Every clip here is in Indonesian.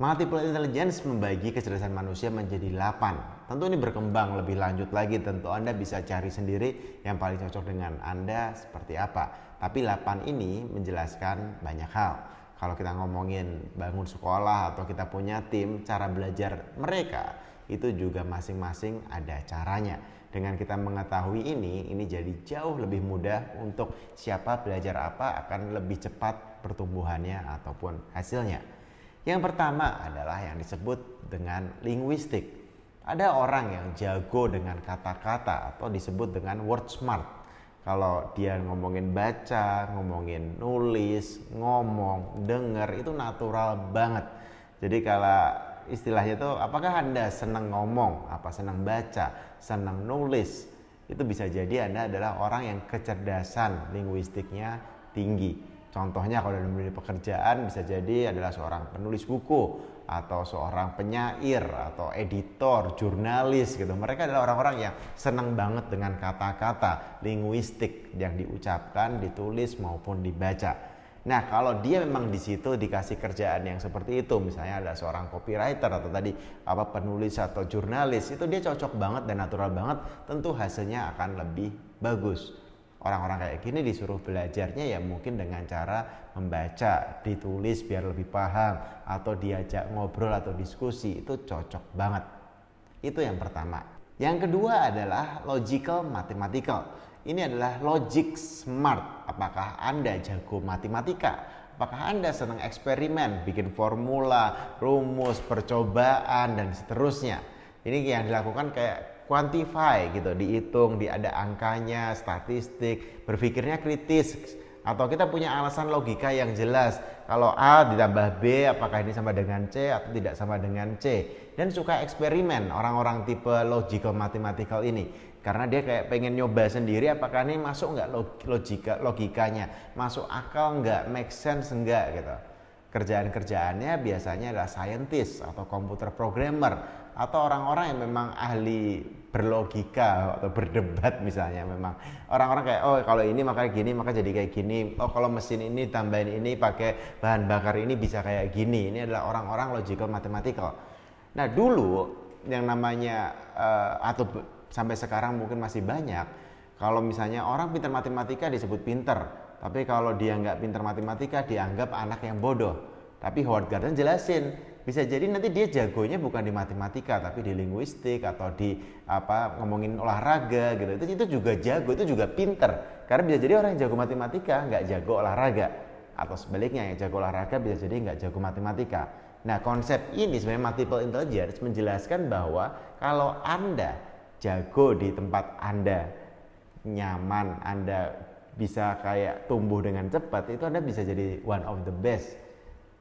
Multiple intelligence membagi kecerdasan manusia menjadi 8. Tentu ini berkembang lebih lanjut lagi, tentu Anda bisa cari sendiri yang paling cocok dengan Anda seperti apa. Tapi 8 ini menjelaskan banyak hal. Kalau kita ngomongin bangun sekolah atau kita punya tim, cara belajar mereka itu juga masing-masing ada caranya. Dengan kita mengetahui ini jadi jauh lebih mudah untuk siapa belajar apa akan lebih cepat pertumbuhannya ataupun hasilnya. Yang pertama adalah yang disebut dengan linguistik. Ada orang yang jago dengan kata-kata atau disebut dengan word smart. Kalau dia ngomongin baca, ngomongin nulis, ngomong, denger itu natural banget. Jadi kalau istilahnya itu apakah Anda senang ngomong, apa senang baca, senang nulis, itu bisa jadi Anda adalah orang yang kecerdasan linguistiknya tinggi. Contohnya kalau dalam dunia pekerjaan bisa jadi adalah seorang penulis buku atau seorang penyair atau editor, jurnalis gitu. Mereka adalah orang-orang yang senang banget dengan kata-kata linguistik yang diucapkan, ditulis maupun dibaca. Nah, kalau dia memang di situ dikasih kerjaan yang seperti itu, misalnya ada seorang copywriter atau tadi penulis atau jurnalis, itu dia cocok banget dan natural banget, tentu hasilnya akan lebih bagus. Orang-orang kayak gini disuruh belajarnya ya mungkin dengan cara membaca, ditulis biar lebih paham, atau diajak ngobrol atau diskusi, itu cocok banget. Itu yang pertama. Yang kedua adalah logical mathematical. Ini adalah logic smart. Apakah Anda jago matematika? Apakah Anda senang eksperimen, bikin formula, rumus, percobaan, dan seterusnya? Ini yang dilakukan kayak quantify gitu, dihitung, ada angkanya, statistik, berpikirnya kritis, atau kita punya alasan logika yang jelas. Kalau A ditambah B, apakah ini sama dengan C atau tidak sama dengan C? Dan suka eksperimen orang-orang tipe logical mathematical ini, karena dia kayak pengen nyoba sendiri apakah ini masuk nggak logikanya, masuk akal nggak, make sense nggak gitu. Kerjaan-kerjaannya biasanya adalah scientist atau computer programmer atau orang-orang yang memang ahli berlogika atau berdebat. Misalnya memang orang-orang kayak kalau ini maka gini maka jadi kayak gini, kalau mesin ini tambahin ini pakai bahan bakar ini bisa kayak gini. Ini adalah orang-orang logical mathematical. Nah dulu yang namanya atau sampai sekarang mungkin masih banyak, kalau misalnya orang pintar matematika disebut pintar, tapi kalau dia nggak pintar matematika dianggap anak yang bodoh. Tapi Howard Gardner jelasin, bisa jadi nanti dia jagonya bukan di matematika tapi di linguistik atau di ngomongin olahraga gitu. Itu juga jago, itu juga pintar. Karena bisa jadi orang yang jago matematika nggak jago olahraga, atau sebaliknya yang jago olahraga bisa jadi nggak jago matematika. Nah konsep ini sebenarnya multiple intelligence menjelaskan bahwa kalau Anda jago di tempat Anda, nyaman, Anda bisa kayak tumbuh dengan cepat, itu Anda bisa jadi one of the best.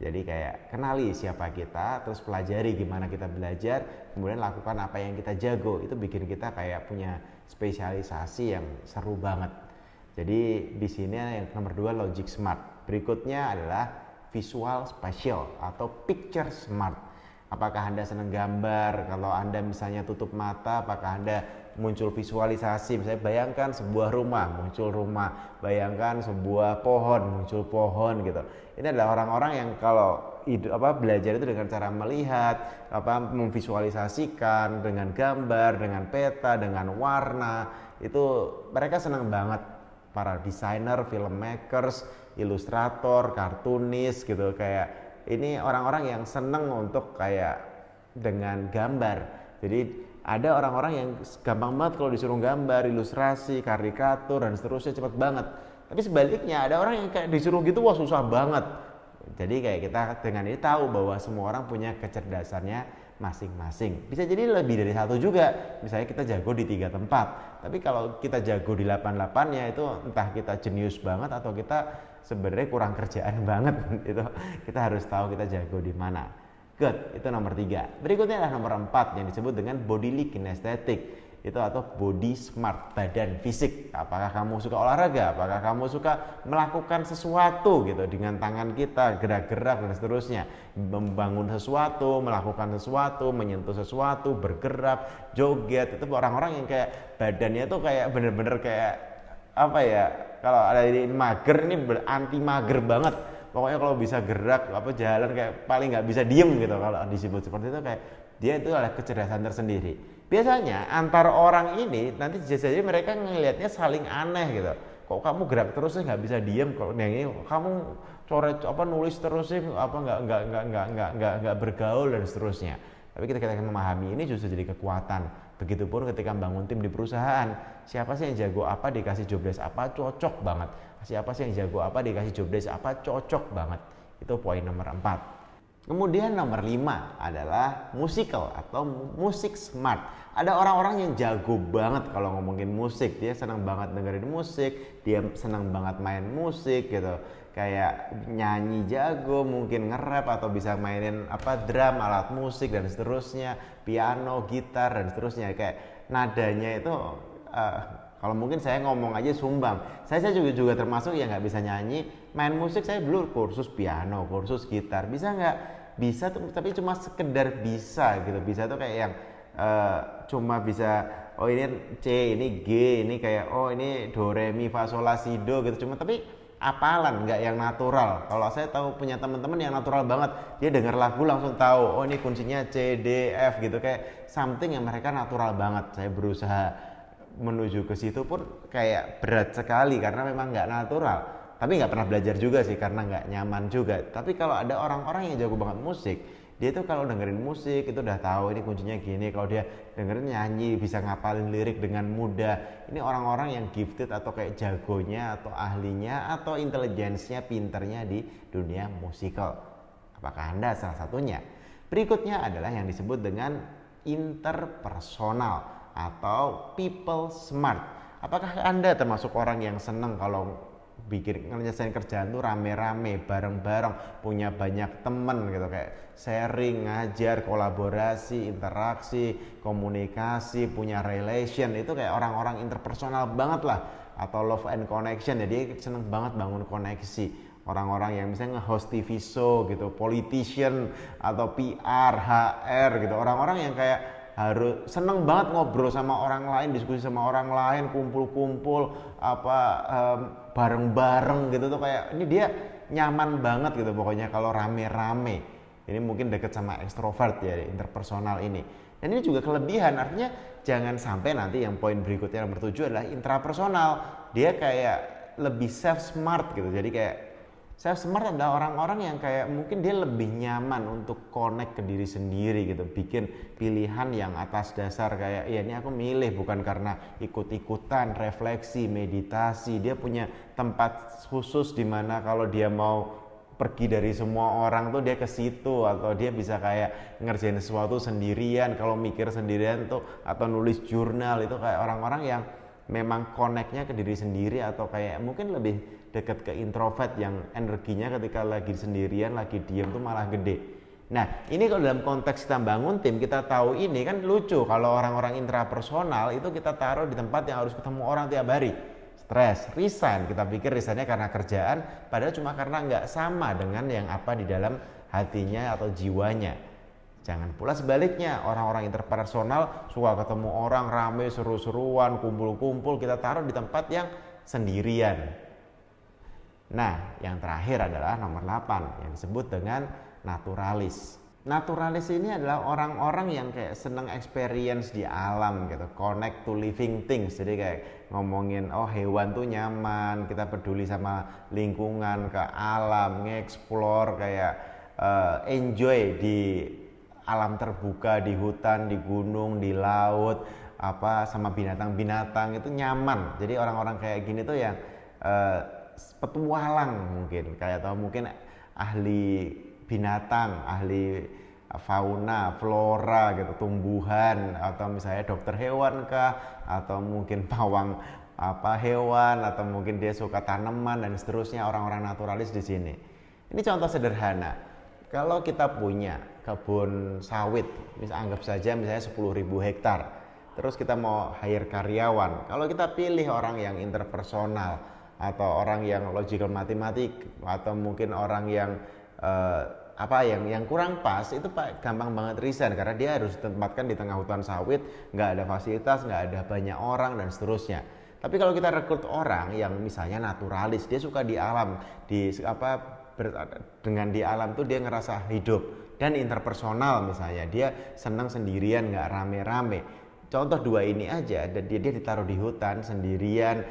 Jadi kayak kenali siapa kita, terus pelajari gimana kita belajar, kemudian lakukan apa yang kita jago. Itu bikin kita kayak punya spesialisasi yang seru banget. Jadi di sini yang nomor 2 logic smart. Berikutnya adalah visual spatial atau picture smart. Apakah Anda senang gambar? Kalau Anda misalnya tutup mata, apakah Anda muncul visualisasi? Misalnya bayangkan sebuah rumah, muncul rumah. Bayangkan sebuah pohon, muncul pohon gitu. Ini adalah orang-orang yang kalau belajar itu dengan cara melihat, memvisualisasikan dengan gambar, dengan peta, dengan warna. Itu mereka senang banget. Para desainer, filmmakers, ilustrator, kartunis gitu, kayak ini orang-orang yang seneng untuk kayak dengan gambar. Jadi ada orang-orang yang gampang banget kalau disuruh gambar, ilustrasi, karikatur dan seterusnya cepat banget. Tapi sebaliknya ada orang yang kayak disuruh gitu wah susah banget. Jadi kayak kita dengan ini tahu bahwa semua orang punya kecerdasannya masing-masing. Bisa jadi lebih dari satu juga. Misalnya kita jago di 3 tempat. Tapi kalau kita jago di 8-8-nya itu entah kita jenius banget atau kita sebenarnya kurang kerjaan banget. Itu kita harus tahu kita jago di mana. Good, itu nomor 3. Berikutnya adalah nomor 4 yang disebut dengan bodily kinesthetic. Itu atau body smart, badan fisik. Apakah kamu suka olahraga? Apakah kamu suka melakukan sesuatu gitu dengan tangan kita, gerak-gerak dan seterusnya, membangun sesuatu, melakukan sesuatu, menyentuh sesuatu, bergerak, joget. Itu orang-orang yang kayak badannya tuh kayak bener-bener kayak kalau ada ini mager, ini anti mager banget. pokoknya kalau bisa gerak jalan kayak paling nggak bisa diem gitu. Kalau disebut seperti itu kayak dia itu adalah kecerdasan tersendiri. Biasanya antar orang ini nanti jadi mereka ngelihatnya saling aneh gitu. Kok kamu gerak terus sih nggak bisa diem, kok ini kamu coret nulis terus sih nggak bergaul dan seterusnya. Tapi kita memahami ini justru jadi kekuatan. Begitupun ketika membangun tim di perusahaan, siapa sih yang jago apa dikasih job desk apa cocok banget, siapa sih yang jago apa dikasih job desk apa cocok banget. Itu poin nomor 4. Kemudian nomor 5 adalah musical atau musik smart. Ada orang-orang yang jago banget kalau ngomongin musik, dia senang banget dengerin musik, dia senang banget main musik gitu. Kayak nyanyi jago, mungkin nge-rap atau bisa mainin drum, alat musik dan seterusnya, piano, gitar dan seterusnya. Kayak nadanya itu kalau mungkin saya ngomong aja sumbang. Saya juga termasuk yang nggak bisa nyanyi, main musik saya dulu kursus piano, kursus gitar. Bisa nggak? Bisa tuh, tapi cuma sekedar bisa gitu. Bisa tuh kayak yang cuma bisa ini C, ini G, ini kayak ini do re mi fa sol la si do gitu. Cuma tapi apalan, nggak yang natural. Kalau saya tahu punya teman-teman yang natural banget, dia dengar lagu langsung tahu ini kuncinya C D F gitu, kayak something yang mereka natural banget. Saya berusaha menuju ke situ pun kayak berat sekali karena memang nggak natural. Tapi nggak pernah belajar juga sih karena nggak nyaman juga. Tapi kalau ada orang-orang yang jago banget musik, dia tuh kalau dengerin musik itu udah tahu ini kuncinya gini. Kalau dia dengerin nyanyi bisa ngapalin lirik dengan mudah. Ini orang-orang yang gifted atau kayak jagonya atau ahlinya atau intelijensinya, pinternya di dunia musikal. Apakah Anda salah satunya? Berikutnya adalah yang disebut dengan interpersonal atau people smart. Apakah Anda termasuk orang yang seneng kalau nyelesain kerjaan tuh rame-rame, bareng-bareng, punya banyak temen gitu, kayak sharing, ngajar, kolaborasi, interaksi, komunikasi, punya relation, itu kayak orang-orang interpersonal banget lah, atau love and connection, jadi seneng banget bangun koneksi. Orang-orang yang misalnya nge-host TV show gitu, politician atau PR, HR gitu, orang-orang yang kayak harus seneng banget ngobrol sama orang lain, diskusi sama orang lain, kumpul-kumpul bareng-bareng gitu tuh, kayak ini dia nyaman banget gitu pokoknya kalau rame-rame. Ini mungkin deket sama ekstrovert ya, interpersonal ini. Dan ini juga kelebihan, artinya jangan sampai nanti yang poin berikutnya nomor 7 adalah intrapersonal. Dia kayak lebih self smart gitu. Jadi kayak self smart adalah orang-orang yang kayak mungkin dia lebih nyaman untuk connect ke diri sendiri gitu, bikin pilihan yang atas dasar kayak ya ini aku milih bukan karena ikut-ikutan, refleksi, meditasi. Dia punya tempat khusus di mana kalau dia mau pergi dari semua orang tuh dia ke situ, atau dia bisa kayak ngerjain sesuatu sendirian, kalau mikir sendirian tuh atau nulis jurnal. Itu kayak orang-orang yang memang connect-nya ke diri sendiri, atau kayak mungkin lebih dekat ke introvert yang energinya ketika lagi sendirian, lagi diem tuh malah gede. Nah ini kalau dalam konteks kita bangun tim, kita tahu ini kan lucu kalau orang-orang intrapersonal itu kita taruh di tempat yang harus ketemu orang tiap hari, stres, resign, kita pikir resignnya karena kerjaan, padahal cuma karena nggak sama dengan yang apa di dalam hatinya atau jiwanya. Jangan pula sebaliknya, orang-orang interpersonal suka ketemu orang, rame, seru-seruan, kumpul-kumpul, kita taruh di tempat yang sendirian. Nah, yang terakhir adalah nomor 8 yang disebut dengan naturalis. Naturalis ini adalah orang-orang yang kayak seneng experience di alam gitu, connect to living things. Jadi kayak ngomongin hewan tuh nyaman, kita peduli sama lingkungan, ke alam, nge-explore, kayak enjoy di alam terbuka, di hutan, di gunung, di laut, sama binatang-binatang itu nyaman. Jadi orang-orang kayak gini tuh yang petualang mungkin, kayak atau mungkin ahli binatang, ahli fauna, flora gitu, tumbuhan, atau misalnya dokter hewan kah, atau mungkin pawang hewan, atau mungkin dia suka tanaman dan seterusnya. Orang-orang naturalis di sini. Ini contoh sederhana. Kalau kita punya kebun sawit, anggap saja misalnya 10.000 hektar, terus kita mau hire karyawan, kalau kita pilih orang yang interpersonal atau orang yang logical matematik, atau mungkin orang yang yang kurang pas, itu gampang banget resign karena dia harus ditempatkan di tengah hutan sawit, nggak ada fasilitas, nggak ada banyak orang dan seterusnya. Tapi kalau kita rekrut orang yang misalnya naturalis, dia suka di alam, dengan di alam tuh dia ngerasa hidup. Dan interpersonal misalnya, dia senang sendirian, nggak rame-rame. Contoh dua ini aja, dan dia ditaruh di hutan sendirian,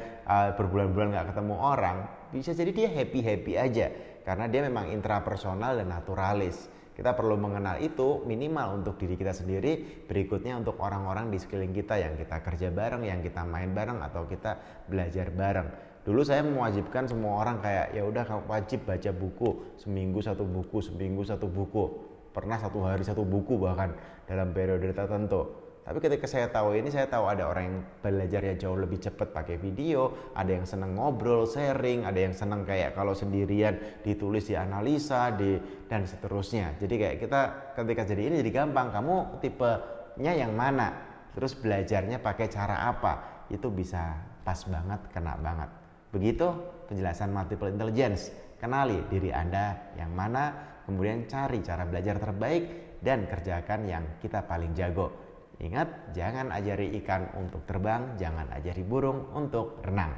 berbulan-bulan nggak ketemu orang, bisa jadi dia happy-happy aja. Karena dia memang intrapersonal dan naturalis. Kita perlu mengenal itu minimal untuk diri kita sendiri, berikutnya untuk orang-orang di sekeliling kita yang kita kerja bareng, yang kita main bareng, atau kita belajar bareng. Dulu saya mewajibkan semua orang kayak ya udah wajib baca buku, seminggu satu buku, pernah satu hari satu buku bahkan dalam periode tertentu. Tapi ketika saya tahu ini, saya tahu ada orang yang belajarnya jauh lebih cepat pakai video, ada yang seneng ngobrol, sharing, ada yang seneng kayak kalau sendirian ditulis, dianalisa, dan seterusnya. Jadi kayak kita ketika jadi ini jadi gampang, kamu tipenya yang mana, terus belajarnya pakai cara apa, itu bisa pas banget, kena banget. Begitu penjelasan multiple intelligence. Kenali diri Anda yang mana, kemudian cari cara belajar terbaik dan kerjakan yang kita paling jago. Ingat, jangan ajari ikan untuk terbang, jangan ajari burung untuk renang.